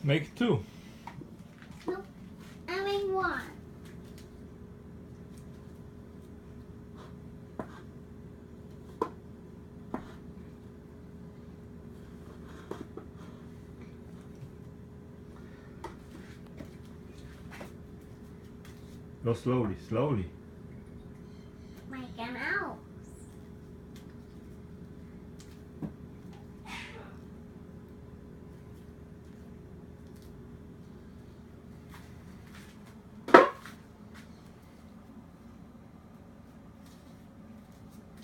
Make two. Nope. I made one. Go slowly, slowly. Make a mouse.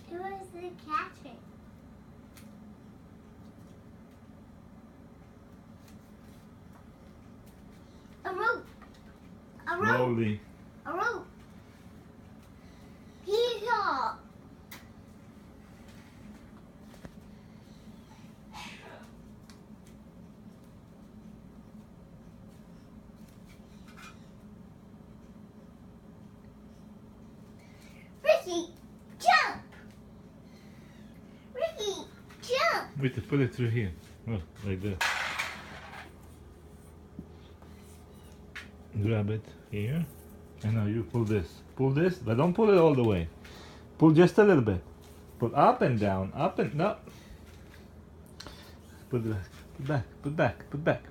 Who is the catcher? A rope. A rope. Slowly. A rope. Hee-haw. Ricky, jump. Ricky, jump. Wait, put it through here. Oh, like this. Grab it here. And now you pull this. Pull this, but don't pull it all the way. Pull just a little bit. Pull up and down, up and no. Put it back, put back, put back, put back.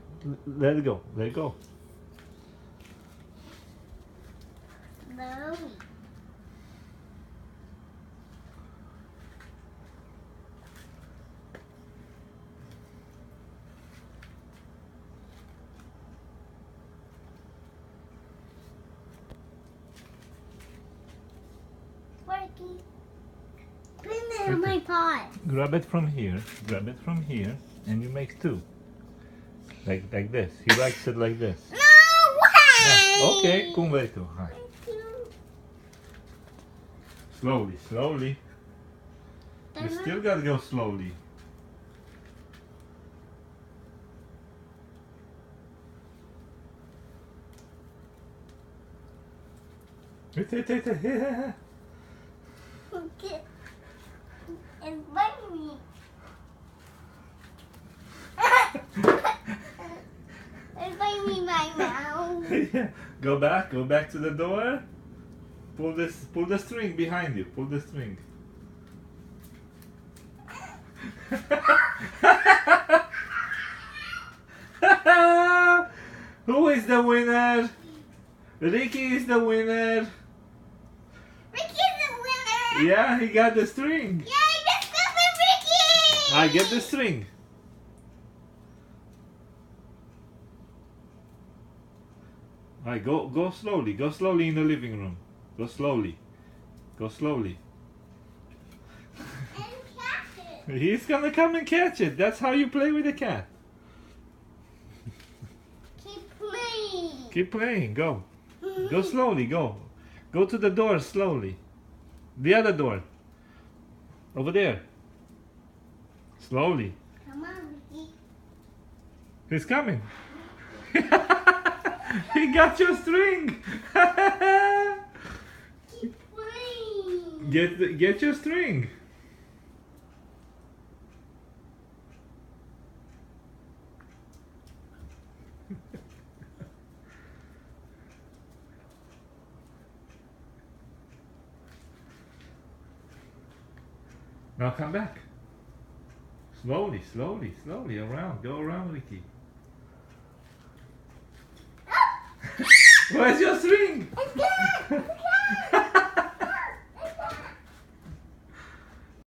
Let it go, let it go. No. Ricky, put it in my pot. Grab it from here, and you make two. Like this. He likes it like this. No way! Okay, come back to. Hi. Slowly, slowly. You still gotta go slowly. Okay. Invite me. Invite me right now. Yeah. Go back to the door. Pull the string behind you. Pull the string. Who is the winner? Ricky is the winner. Ricky's the winner. Yeah, he got the string. Yay, discover Ricky! I get the string. Alright, go slowly. Go slowly in the living room. Go slowly. Go slowly. And catch it. He's gonna come and catch it. That's how you play with a cat. Keep playing. Keep playing. Go. Go slowly. Go. Go to the door slowly. The other door. Over there. Slowly. Come on, Ricky. He's coming. He got your string. Keep playing. Get your string. Now come back. Slowly, slowly, slowly around. Go around, Ricky. Where's your string?